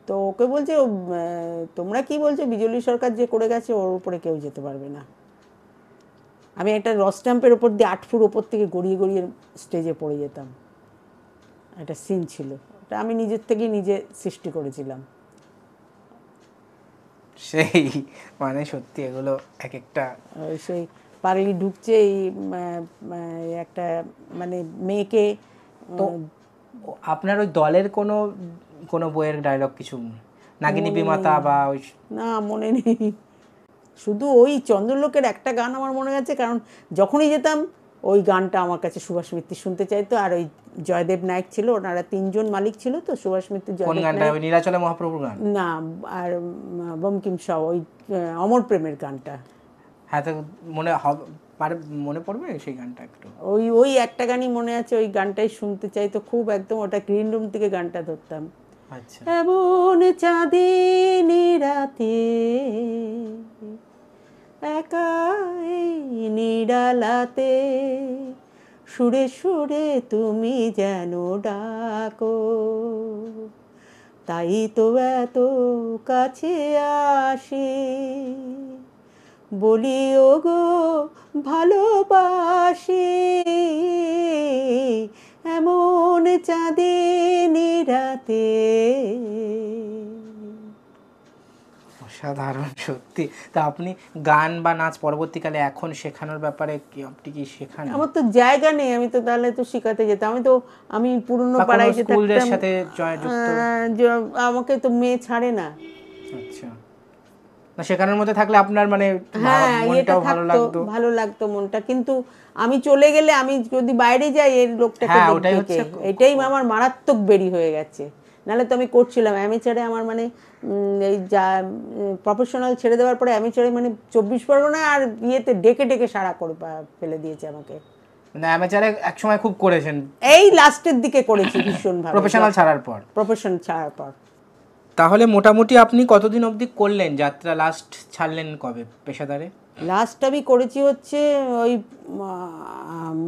তো ওকে বলছে, তোমরা কি বলছো, বিজলী সরকার যে করে গেছে ওর উপরে কেউ যেতে পারবে না। আমি একটা রস্ট্যাম্পের ওপর দিয়ে 8 ফুট ওপর থেকে গড়িয়ে গড়িয়ে স্টেজে পড়ে যেতাম। একটা সিন ছিল, ওটা আমি নিজের থেকেই নিজে সৃষ্টি করেছিলাম। সেই মানে সত্যি এগুলো এক একটা, সেই পারেলি ঢুকছে এই একটা মানে মেয়েকে। তো আপনার ওই দলের কোনো কোনো বইয়ের ডায়লগ কিছু, নাগিনী বিমাতা বা ওই? না, মনে নেই। শুধু ওই চন্দ্রলোকের একটা গান আমার মনে আছে, কারণ যখনই যেতাম ওই গানটা আমার কাছে সুভাষ মিত্র শুনতে চাইতো। আর ওই জয়দেব নায়ক ছিল, ওনারা 3 জন মালিক ছিল, তো সুভাষ মিত্র, জয়দেব নায়ক, নীলাচলে মহাপ্রভুর গান না, আর বঙ্কিম শাহ, ওই অমর প্রেমের গানটা। হ্যাঁ, তো মনে মনে পড়বে সেই গানটা একটু? ওই ওই একটা গানই মনে আছে, ওই গানটাই শুনতে চাই তো খুব, একদম ওটা গ্রিন রুম থেকে গানটা ধরতাম। আচ্ছা, এমন চাঁদিনী রাতে একা এই নিরালাতে সুরে সুরে তুমি যেন ডাকো, তাই তো এত কাছে আসি, বলি ওগো ভালোবাসি, এমন চাঁদিনী রাতে। অসাধারণ সত্যি। তা আপনি গান বা নাচ পরবর্তীকালে এখন শেখানোর ব্যাপারে কি আপনি কি শেখান? আমার তো জায়গা নেই, আমি তো তাহলে তো শিখাতে যেতাম। আমি পুরনো বা কোনো পাড়ায় যে স্কুলদের থাকতাম, সাথে যুক্ত? আমাকে তো মেয়ে ছাড়ে না। আচ্ছা, না শেখানোর মধ্যে থাকলে আপনার মানে হ্যাঁ, এটা মনটাও ভালো থাকতো, লাগতো। ভালো লাগতো মনটা, কিন্তু আমি চলে গেলে, আমি যদি বাইরে যাই এর লোকটাকে হ্যাঁ, দেখবে ওটাই কে? হচ্ছে এটাই আমার মারাত্মক বেরি হয়ে গেছে। নাহলে তো আমি করছিলাম অ্যামেচারে, আমার মানে এই যা প্রফেশনাল ছেড়ে দেওয়ার পরে অ্যামেচারে মানে 24 পরগনা আর ইয়েতে ডেকে ডেকে সারা করে ফেলে দিয়েছে আমাকে। মানে অ্যামেচারে একসময় খুব করেছেন, এই লাস্টের দিকে করেছি ভীষণ ভাবে, প্রফেশনাল ছাড়ার পর। প্রফেশন ছাড়ার পর। তাহলে মোটামুটি আপনি কতদিন অবধি করলেন যাত্রা? লাস্ট ছাড়লেন কবে পেশাদারে? লাস্ট আমি করেছি হচ্ছে ওই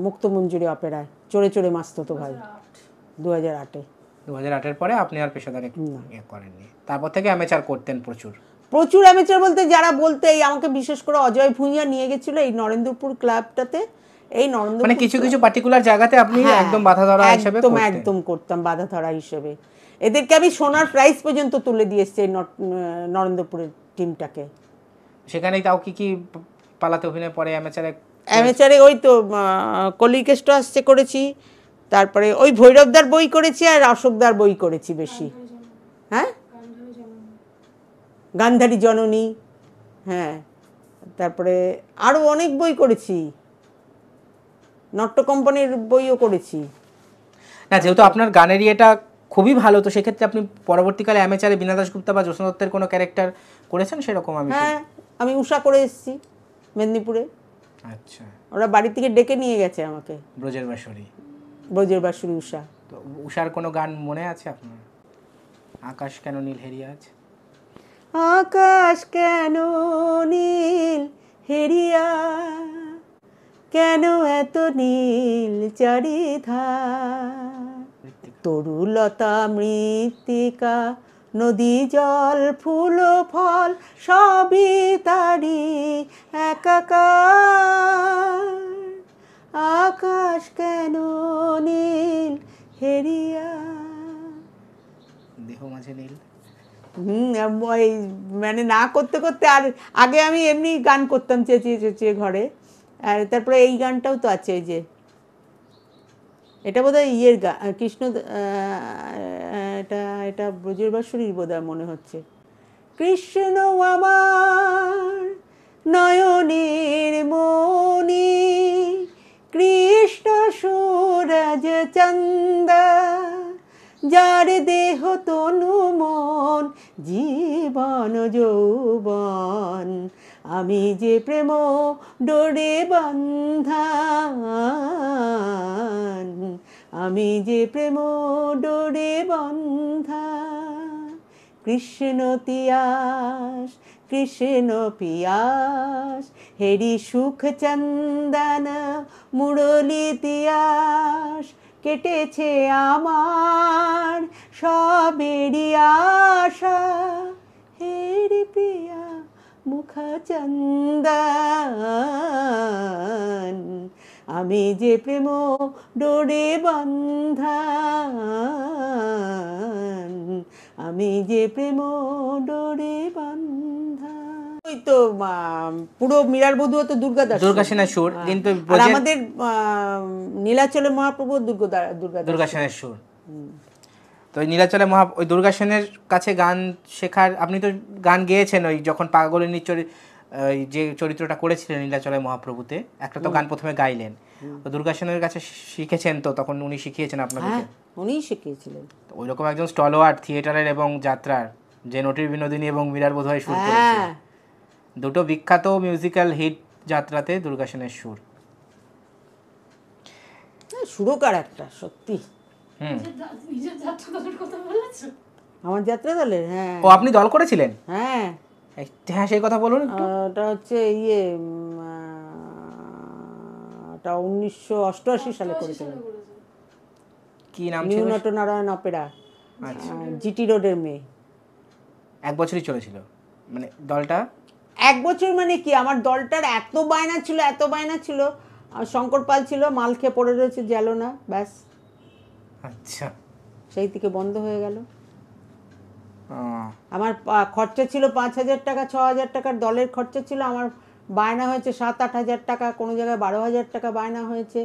মুক্তমঞ্জুরি অপেরায়, চড়ে চড়ে মাস্ততো ভাই, 2008-এ। 2008-এর পরে আপনি আর পেশাদারে ইয়ে করেননি, তারপর থেকে অ্যামেচার করতেন প্রচুর? প্রচুর অ্যামেচার বলতে যারা বলতে, এই আমাকে বিশেষ করে অজয় ভূঁইয়া নিয়ে গেছিল এই নরেন্দ্রপুর ক্লাবটাতে। এই নরেন্দ্রপুর মানে কিছু কিছু পার্টিকুলার জায়গাতে আপনি হ্যাঁ, একদম বাধা ধরা হিসেবে একদম করতেন? একদম করতাম বাধা ধরা হিসেবে। এদেরকে আমি সোনার প্রাইজ পর্যন্ত তুলে দিয়ে এসছি এই নরেন্দ্রপুরের টিমটাকে। সেখানেই তাও কি কি পালাতে অভিনয় পরে অ্যামেচারে? অ্যামেচারে ওই তো কলিকেষ্ট আসছে করেছি, তারপরে ওই ভৈরবদার বই করেছি, আর অশোকদার বই করেছি বেশি। হ্যাঁ, গান্ধারী জননী, হ্যাঁ, তারপরে আরও অনেক বই করেছি, নট্য কোম্পানির বইও করেছি। না, যেহেতু আপনার গানের ইয়েটা খুবই ভালো, তো সেক্ষেত্রে আপনি পরবর্তীকালে অ্যামেচারে বীণা দাশগুপ্তা বা জ্যোৎস্না দত্তের কোনো ক্যারেক্টার করেছেন সেরকম? হ্যাঁ, আমি উষা করে এসেছি মেদিনীপুরে। আচ্ছা, ওরা বাড়ি থেকে ডেকে নিয়ে গেছে আমাকে, ব্রজের বাঁশরী। ব্রজের বাঁশুরি উষা। তো উষার কোনো গান মনে আছে আপনার? আকাশ কেন নীল হেরিয়া আছে? আকাশ কেন নীল হেরিয়া, কেন এত নীল চারিধার, তরুলতা মৃত্তিকা নদী জল ফুল ফল সবই তারি একাকার, আকাশ কেন নীল হেরিয়া। দেহ মাঝে নীল। ওই মানে না করতে করতে, আর আগে আমি এমনি গান করতাম চেঁচিয়ে চেঁচিয়ে ঘরে, আর তারপরে এই গানটাও তো আছে, এই যে এটা বোধহয় ইয়ের গান, কৃষ্ণ, এটা এটা ব্রজের বাঁশুরির বোধহয় মনে হচ্ছে। কৃষ্ণ আমার নয়নের মণি, কৃষ্ণ সূরজ চন্দা, যার দেহ তনু মন জীবন যৌবন, আমি যে প্রেম ডোরে বন্ধা, আমি যে প্রেম ডোরে বন্ধা, কৃষ্ণ তিয়াস কৃষ্ণ পিয়াস, হেরি সুখ চন্দন মুরলি তিয়াস, কেটেছে আমার সবেরি আশা, হেরি প্রিয়া মুখ চন্দন, আমি যে প্রেম ডোরে বন্ধা, আমি যে প্রেম ডোরে বন্ধা। ওই তো পুরো মীরার বধূ তো দুর্গাদাস, দুর্গা সেনের সুর, কিন্তু আর আমাদের নীলাচলে মহাপ্রভু দুর্গা সেনের সুর। তো ওই নীলাচলে ওই দুর্গা সেনের কাছে গান শেখার, আপনি তো গান গেয়েছেন ওই যখন পাগলিনীর ওই যে চরিত্রটা করেছিলেন নীলাচলে মহাপ্রভুতে, একটা তো গান প্রথমে গাইলেন, তো দুর্গা সেনের কাছে শিখেছেন, তো তখন উনি শিখিয়েছেন আপনাকে? হ্যাঁ, উনিই শিখিয়েছিলেন। ওই রকম একজন স্টলওয়ার্ড থিয়েটারের এবং যাত্রার, যে নটির বিনোদিনী এবং মীরার বোধহয় সুর করেছেন, দুটো বিখ্যাত মিউজিক্যাল হিট যাত্রাতে দুর্গা সেনের সুর। সুরকার একটা সত্যি। হুম। নিজের যাত্রা দলের কথা বলেছো? আমার যাত্রা দলের, হ্যাঁ ও আপনি দল করেছিলেন? হ্যাঁ। হ্যাঁ, সেই কথা বলুন একটু। ওটা হচ্ছে ওটা 1988 সালে করেছিলাম। কি নাম নিউ ছিল? নটনারায়ণ অপেরা, আচ্ছা, জিটি রোডের মেয়ে। এক বছরই চলেছিল মানে দলটা? এক বছর মানে কি, আমার দলটার এত বায়না ছিল, এত বায়না ছিল, আর শঙ্কর পাল ছিল, মাল খেয়ে পড়ে রয়েছে, গেল না, ব্যাস আচ্ছা। সেই থেকে বন্ধ হয়ে গেল। আহ, আমার খরচা ছিল 5,000 টাকা, 6,000 টাকার দলের খরচা ছিল, আমার বায়না হয়েছে 7-8 হাজার টাকা, কোনো জায়গায় 12,000 টাকা বায়না হয়েছে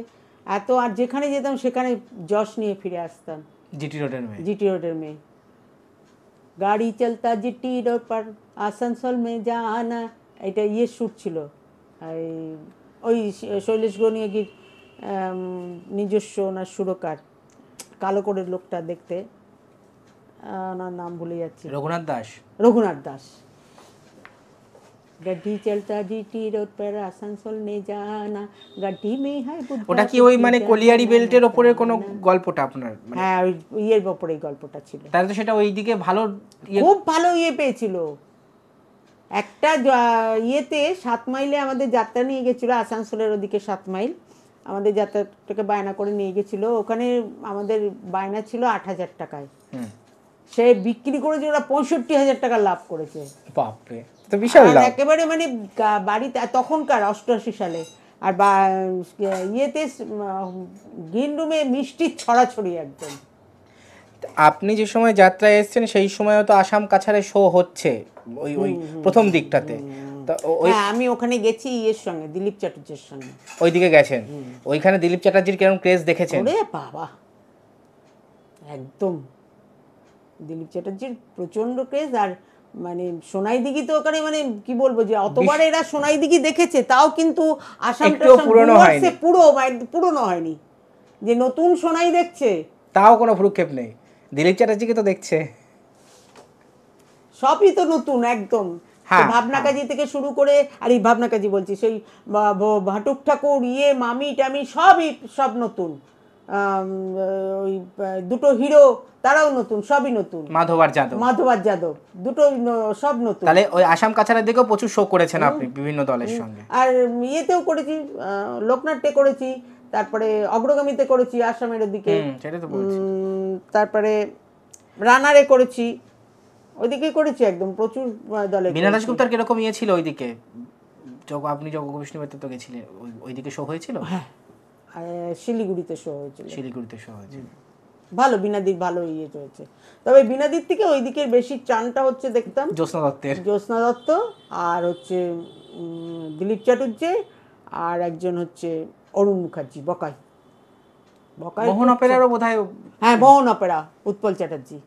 এত। আর যেখানে যেতাম সেখানে যশ নিয়ে ফিরে আসতাম। জিটি রোডের মেয়ে। जीटी रोड में গাড়ি চলতা জিটি রোড पर আসানসোল মে জানা, এটা শ্যুট ছিল। এই ওই শৈলেশ গনিয়াগির নিজস্ব ওনার সুরকার, কালো করে লোকটা দেখতে, ওনার নাম ভুলে যাচ্ছি। রঘুনাথ দাস। রঘুনাথ দাস। গাড়ি চলতা জিটি রোড पर আসানসোল মে জানা, গাড়ি মে হ্যায় বুদ্ধা। ওটা কি ওই মানে কলিয়ারি বেল্টের ওপরে কোনো গল্পটা আপনার? হ্যাঁ, ওই ইয়ের ওপরে গল্পটা ছিল। তাহলে তো সেটা ওইদিকে ভালো খুব ভালো পেয়েছিল। একটা ইয়েতে 7 মাইলে আমাদের যাত্রা নিয়ে গেছিল, আসানসোলের ওদিকে 7 মাইল আমাদের যাত্রাটাকে বায়না করে নিয়ে গেছিল। ওখানে আমাদের বায়না ছিল 8,000 টাকায়, সে বিক্রি করেছে ওরা 65,000 টাকা লাভ করেছে। বাপরে, তো বিশাল লাভ। একেবারে মানে বাড়িতে তখনকার 88 সালে। আর ইয়েতে গ্রিন রুমে মিষ্টির ছড়াছড়ি একদম। আপনি যে সময় যাত্রায় এসেছেন সেই সময়ও তো আসাম কাছাড়ে শো হচ্ছে ওই ওই প্রথম দিকটাতে। তো হ্যাঁ, আমি ওখানে গেছি ইয়ের সঙ্গে, দিলীপ চ্যাটার্জির সঙ্গে। ওইদিকে গেছেন, ওইখানে দিলীপ চ্যাটার্জির কিরকম ক্রেজ দেখেছেন? ওরে বাবা, একদম দিলীপ চ্যাটার্জির প্রচন্ড ক্রেজ। আর মানে সোনাই দিঘি তো ওখানে মানে কি বলবো, যে অতবার এরা সোনাই দিঘি দেখেছে তাও কিন্তু আসামটা পুরনো হয়নি, যে নতুন সোনাই দেখছে তাও কোনো ভ্রুক্ষেপ নেই। দিলীপ চ্যাটার্জিকে তো দেখছে, সবই তো নতুন একদম। হ্যাঁ, ভাবনা কাজী থেকে শুরু করে, আর এই ভাবনা কাজী বলছি, সেই ভাটুক ঠাকুর, মামি টামি সব নতুন। ওই দুটো হিরো তারাও নতুন, সবই নতুন। মাধব আর যাদব দুটো সব নতুন। তাহলে ওই আসাম কাছাড়ের দিকেও প্রচুর শো করেছেন আপনি বিভিন্ন দলের সঙ্গে। আর ইয়েতেও করেছি, লোকনাট্যে করেছি, তারপরে অগ্রগামীতে করেছি আসামের ওদিকে, তারপরে রানারে করেছি, ওইদিকে করেছি একদম প্রচুর দলে। বীণা দাশগুপ্তার কিরকম ইয়ে ছিল ওইদিকে? আপনি বিষ্ণুবাড়িতে তো গেছিলেন, ওইদিকে শো হয়েছিল? হ্যাঁ, শিলিগুড়িতে শো হয়েছিল। শিলিগুড়িতে শো হয়েছিল, ভালো, বীণাদির ভালো ইয়ে হয়েছে। তবে বীণাদির থেকে ওই দিকের বেশি টানটা হচ্ছে দেখতাম জ্যোৎস্না দত্ত, আর হচ্ছে দিলীপ চ্যাটার্জি, আর একজন হচ্ছে অরুণ মুখার্জি, বকাই। মোহন অপেরারও বোধহয়। হ্যাঁ, মোহন অপেরা, উৎপল চ্যাটার্জি,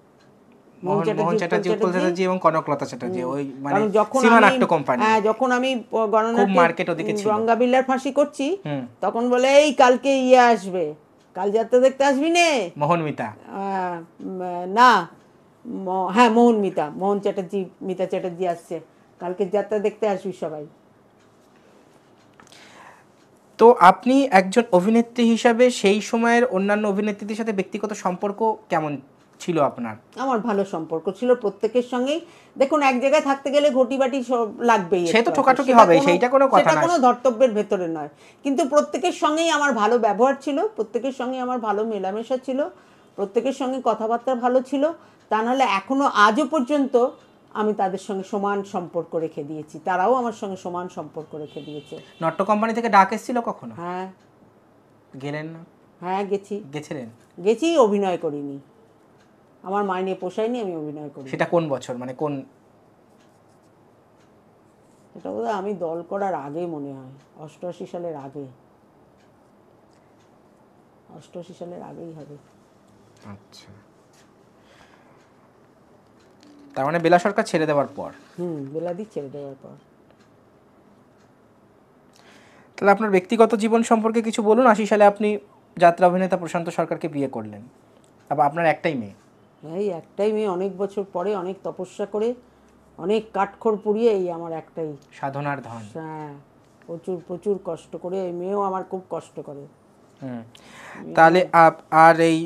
মোহন চ্যাটার্জি, উৎপল চ্যাটার্জি এবং কনকলতা চ্যাটার্জি, ওই মানে যখন সীমা নাট্য কোম্পানি। হ্যাঁ, যখন আমি গণনাট্যে রঙ্গাবিল্লার ফাঁসি করছি, তখন বলে এই কালকে ইয়ে আসবে, কাল যাত্রা দেখতে আসবি নে, মোহনমিতা না, হ্যাঁ মোহনমিতা, মোহন চ্যাটার্জি, মিতা চ্যাটার্জি আসছে, কালকে যাত্রা দেখতে আসবি সবাই। তো আপনি একজন অভিনেত্রী হিসাবে সেই সময়ের অন্যান্য অভিনেত্রীদের সাথে ব্যক্তিগত সম্পর্ক কেমন ছিল আপনার? আমার ভালো সম্পর্ক ছিল প্রত্যেকের সঙ্গেই। দেখুন, এক জায়গায় থাকতে গেলে ঘটিবাটি সব লাগবেই, সে তো ঠোকাঠুকি হবে, সেইটা কোনো কথা না, সেটা কোনো ধর্তব্যের ভেতরে নয়। কিন্তু প্রত্যেকের সঙ্গেই আমার ভালো ব্যবহার ছিল, প্রত্যেকের সঙ্গে আমার ভালো মেলামেশা ছিল, প্রত্যেকের সঙ্গে কথাবার্তা ভালো ছিল। তা নাহলে এখনো আজও পর্যন্ত আমি তাদের সঙ্গে সমান সম্পর্ক রেখে দিয়েছি, তারাও আমার সঙ্গে সমান সম্পর্ক রেখে দিয়েছে। নাট্য কোম্পানি থেকে ডাক এসেছিল কখনো? হ্যাঁ, গেলেন না? হ্যাঁ গেছি, অভিনয় করিনি, আমার মাইনে পোষায়নি, আমি অভিনয় করি। সেটা কোন বছর, মানে কোন? এটা বোধহয় আমি দল করার আগে মনে হয়, 88 সালের আগে, 88 সালের আগেই হবে। আচ্ছা, তার মানে বেলা সরকার ছেড়ে দেওয়ার পর? বেলাদি ছেড়ে দেওয়ার পর। তাহলে আপনার ব্যক্তিগত জীবন সম্পর্কে কিছু বলুন। 80 সালে আপনি যাত্রা অভিনেতা প্রশান্ত সরকারকে বিয়ে করলেন, আবার আপনার একটাই মেয়ে। এই একটাই মেয়ে, অনেক বছর পরে, অনেক তপস্যা করে, অনেক কাঠখড় পুড়িয়ে, এই আমার একটাই সাধনার ধন। হ্যাঁ, প্রচুর প্রচুর কষ্ট করে, ওই মেয়েও আমার খুব কষ্ট করে। তাহলে আর এই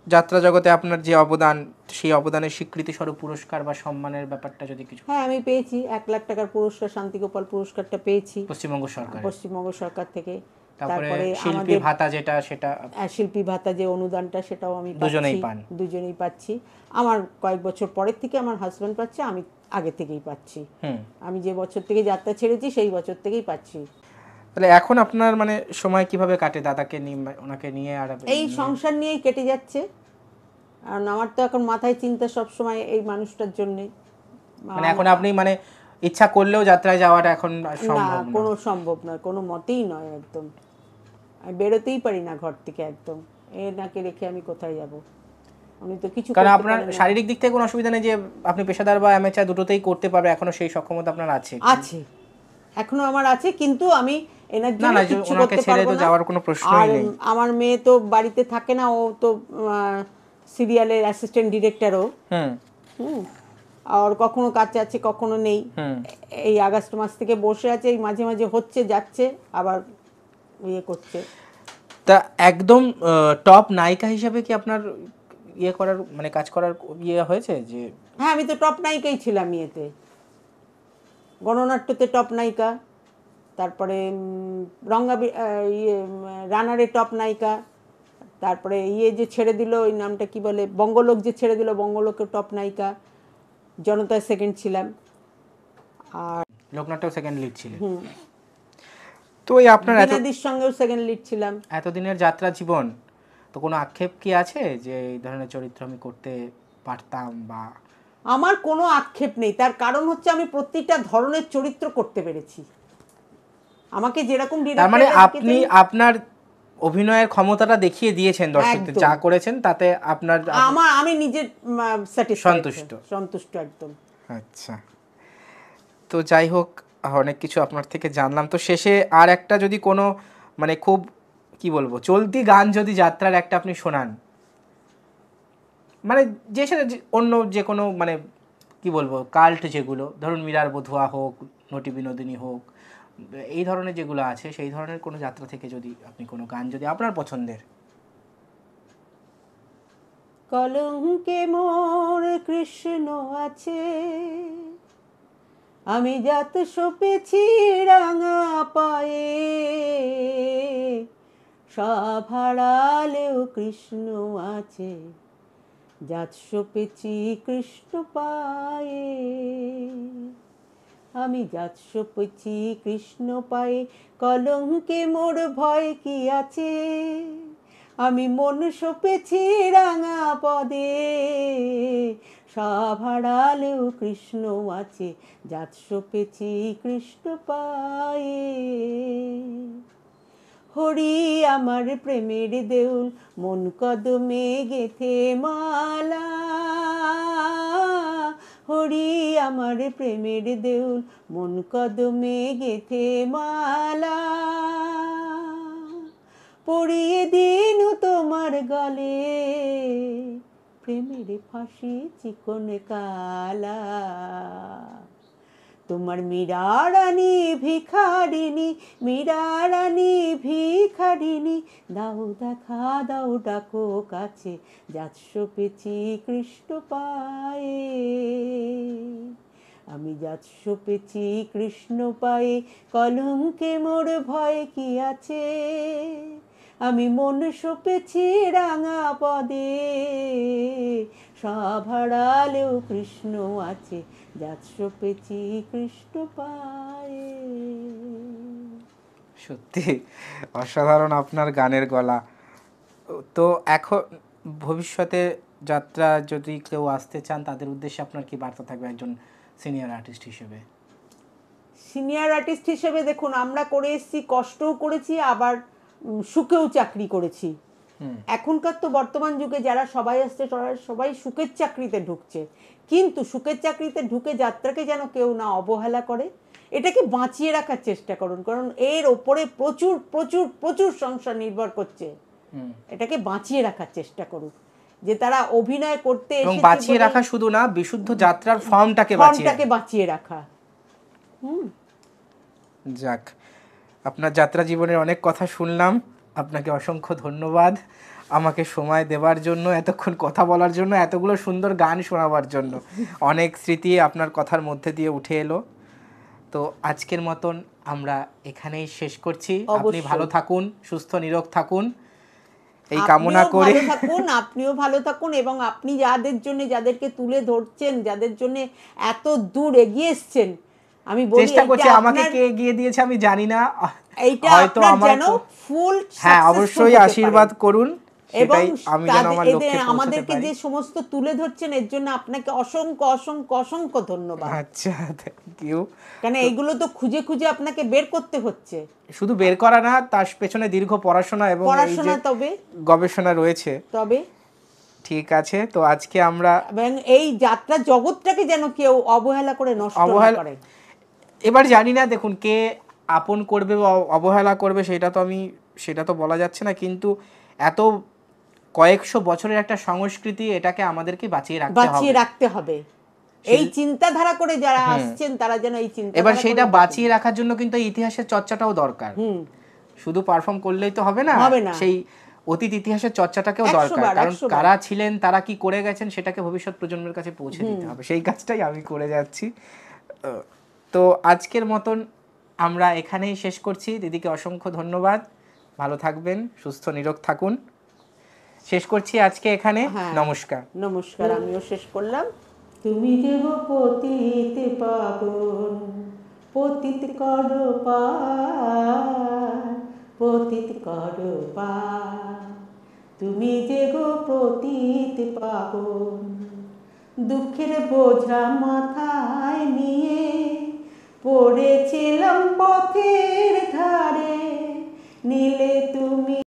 যাত্রা জগতে আপনার যে অবদান, সেই অবদানের স্বীকৃতি স্বরূপ পুরস্কার বা সম্মানের ব্যাপারটা যদি কিছু। হ্যাঁ, আমি পেয়েছি 1,00,000 টাকার পুরস্কার, শান্তিগোপাল পুরস্কারটা পেয়েছি পশ্চিমবঙ্গ সরকার, পশ্চিমবঙ্গ সরকার থেকে। তারপরে শিল্পী ভাতা যেটা, সেটা শিল্পী ভাতা যে অনুদানটা, সেটাও আমি দুজনেই পাচ্ছি, পান। দুজনেই পাচ্ছি। আমার কয়েক বছর পরের থেকে আমার হাজব্যান্ড পাচ্ছে, আমি আগে থেকেই পাচ্ছি। আমি যে বছর থেকে যাত্রা ছেড়েছি সেই বছর থেকেই পাচ্ছি। তাহলে এখন আপনার মানে সময় কিভাবে কাটে দাদাকে নিয়ে, ওনাকে নিয়ে? আর এই সংসার নিয়েই কেটে যাচ্ছে। আর আমার তো এখন মাথায় চিন্তা সব সময় এই মানুষটার জন্যে। মানে এখন আপনি মানে ইচ্ছা করলেও যাত্রায় যাওয়াটা এখন না, সম্ভব না? কোনো সম্ভব নয়, কোনো মতেই নয়। একদম আমি বেরোতেই পারি না ঘর থেকে, একদম। নাকে রেখে আমি কোথায় যাব? উনি তো কিছু কারণ করতে আপনার পারেন না। শারীরিক দিক থেকে কোনো অসুবিধা নেই যে আপনি পেশাদার বা অ্যামেচার দুটোতেই করতে পারবে, এখনো সেই সক্ষমতা আপনার আছে? আছে, এখনো আমার আছে, কিন্তু আমি এনার না জন্য না, কিছু ওনাকে করতে ছেড়ে পারবো তো না। যাওয়ার কোনো প্রশ্নই আর নেই। আমার মেয়ে তো বাড়িতে থাকে না, ও তো সিরিয়ালের অ্যাসিস্ট্যান্ট ডিরেক্টরও। আর কখনো কাছে আছে, কখনো নেই। এই আগস্ট মাস থেকে বসে আছে, এই মাঝে মাঝে হচ্ছে, যাচ্ছে, আবার ইয়ে করছে। তা একদম টপ নায়িকা হিসেবে কি আপনার ইয়ে করার মানে কাজ করার ইয়ে হয়েছে যে? হ্যাঁ, আমি তো টপ নায়িকাই ছিলাম ইয়েতে, গণনাট্যতে টপ নায়িকা, তারপরে রানারে টপ নায়িকা, তারপরে যে ছেড়ে দিল, ওই নামটা কি বলে, বঙ্গলোক যে ছেড়ে দিল, বঙ্গলোকের টপ নায়িকা, জনতায় সেকেন্ড ছিলাম, আর লোকনাট্যেও সেকেন্ড লিড ছিলেন। তো এই আপনার বিনাদির সঙ্গেও সেকেন্ড লিড ছিলাম। এতদিনের যাত্রা জীবন, তো কোনো আক্ষেপ কি আছে যে এই ধরনের চরিত্র আমি করতে পারতাম? বা আমার কোনো আক্ষেপ নেই, তার কারণ হচ্ছে আমি প্রত্যেকটা ধরনের চরিত্র করতে পেরেছি। আমাকে যেরকম তার মানে আপনি আপনার অভিনয়ের ক্ষমতাটা দেখিয়ে দিয়েছেন দর্শকদের, যা করেছেন তাতে আপনার আমি নিজে সন্তুষ্ট একদম। আচ্ছা, তো যাই হোক, অনেক কিছু আপনার থেকে জানলাম। তো শেষে আর একটা যদি কোনো মানে খুব কি বলবো চলতি গান যদি যাত্রার একটা আপনি শোনান, মানে যে সেটা অন্য যে কোনো মানে কি বলবো কাল্ট যেগুলো, ধরুন মীরার বধুয়া হোক, নটি বিনোদিনী হোক, এই ধরনের যেগুলো আছে, সেই ধরনের কোনো যাত্রা থেকে যদি আপনি কোনো গান যদি আপনার পছন্দের। কলঙ্কে মোর কৃষ্ণ আছে, আমি যাত সপেছি রাঙা পায়ে, সব হারালেও কৃষ্ণ আছে, যাত সপেছি কৃষ্ণ পায়ে। আমি যাত সপেছি কৃষ্ণ পায়ে, কলঙ্কে মোর ভয় কি আছে, আমি মন সপেছি রাঙা পদে, সব হারালেও কৃষ্ণ আছে, যাত সপেছি কৃষ্ণ পায়ে। হরি আমার প্রেমের দেউল, মন কদমে গেথে মালা, হরি আমার প্রেমের দেউল, মন কদমে গেথে মালা, পরিয়ে দিনু তোমার গলে, প্রেমের ফাঁসি চিকন কালা। তোমার মীরা রানী ভিখারিনী, মীরা রানী ভিখারিনী, দাও দেখা দাও ডাকো কাছে, যাত সপেছি কৃষ্ণ পায়ে। আমি যাত সপেছি কৃষ্ণ পায়ে, কলঙ্কে মোর ভয় কি আছে, আমি মন সপেছি রাঙা পদে, সব হারালেও কৃষ্ণ আছে, যাত সপেছি কৃষ্ণ পায়ে। সত্যি অসাধারণ আপনার গানের গলা। তো এখন ভবিষ্যতে যাত্রা যদি কেউ আসতে চান, তাদের উদ্দেশ্যে আপনার কি বার্তা থাকবে একজন সিনিয়র আর্টিস্ট হিসেবে? সিনিয়র আর্টিস্ট হিসেবে দেখুন, আমরা করে এসেছি, কষ্টও করেছি, আবার সুখেও চাকরি করেছি। এখনকার তো বর্তমান যুগে যারা সবাই আসছে, সবাই সুখের চাকরিতে ঢুকছে, কিন্তু সুখের চাকরিতে ঢুকে যাত্রাকে যেন কেউ না অবহেলা করে, এটাকে বাঁচিয়ে রাখার চেষ্টা করুন, কারণ এর ওপরে প্রচুর প্রচুর প্রচুর সংসার নির্ভর করছে। এটাকে বাঁচিয়ে রাখার চেষ্টা করুন, যে তারা অভিনয় করতে এবং এসেছে, বাঁচিয়ে রাখা শুধু না, বিশুদ্ধ যাত্রার ফর্মটাকে বাঁচিয়ে রাখা। যাক, আপনার যাত্রা জীবনের অনেক কথা শুনলাম, আপনাকে অসংখ্য ধন্যবাদ আমাকে সময় দেওয়ার জন্য, এতক্ষণ কথা বলার জন্য, এতগুলো সুন্দর গান শোনাবার জন্য। অনেক স্মৃতি আপনার কথার মধ্যে দিয়ে উঠে এলো। তো আজকের মতন আমরা এখানেই শেষ করছি। আপনি ভালো থাকুন, সুস্থ নিরোগ থাকুন এই কামনা করে। আপনিও ভালো থাকুন এবং আপনি যাদেরকে তুলে ধরছেন, যাদের জন্য এত দূর এগিয়ে এসছেন, আমি বলি চেষ্টা করছি, আমাকে কে এগিয়ে দিয়েছে আমি জানি না, এইটা হয়তো আপনার আমার যেন ফুল হ্যাঁ অবশ্যই আশীর্বাদ করুন, এবং আমি যেন আমার লক্ষ্যে পৌঁছাতে আমাদেরকে পারি। যে সমস্ত তুলে ধরছেন এর জন্য আপনাকে অসংখ্য অসংখ্য অসংখ্য ধন্যবাদ। আচ্ছা, থ্যাংক ইউ। কারণ এইগুলো তো খুঁজে খুঁজে আপনাকে বের করতে হচ্ছে, শুধু বের করা না, তার পেছনে দীর্ঘ পড়াশোনা এবং তবে গবেষণা রয়েছে। তবে ঠিক আছে, তো আজকে আমরা এবং এই যাত্রা জগৎটাকে যেন কেউ অবহেলা করে নষ্ট না করে। এবার জানি না, দেখুন কে আপন করবে বা অবহেলা করবে সেটা তো বলা যাচ্ছে না, কিন্তু এত কয়েকশো বছরের একটা সংস্কৃতি, এটাকে আমাদেরকে বাঁচিয়ে রাখতে হবে। এই চিন্তাধারা করে যারা আসছেন তারা যেন এই চিন্তা, এবার সেটা বাঁচিয়ে রাখার জন্য কিন্তু ইতিহাসের চর্চাটাও দরকার। শুধু পারফর্ম করলেই তো হবে না, সেই অতীত ইতিহাসের চর্চাটাকেও দরকার, কারণ কারা ছিলেন, তারা কি করে গেছেন, সেটাকে ভবিষ্যৎ প্রজন্মের কাছে পৌঁছে দিতে হবে। সেই কাজটাই আমি করে যাচ্ছি। তো আজকের মতন আমরা এখানেই শেষ করছি। দিদিকে অসংখ্য ধন্যবাদ, ভালো থাকবেন, সুস্থ নিরোগ থাকুন। শেষ করছি আজকে এখানে। নমস্কার। নমস্কার, আমিও শেষ করলাম। তুমি দেব পতিত পাবন, পতিত করো পার, পতিত করো পার। তুমি যে গো পতিত পাবন, দুঃখের বোঝা মাথায় নিয়ে পড়েছিলাম পথের ধারে, নিলে তুমি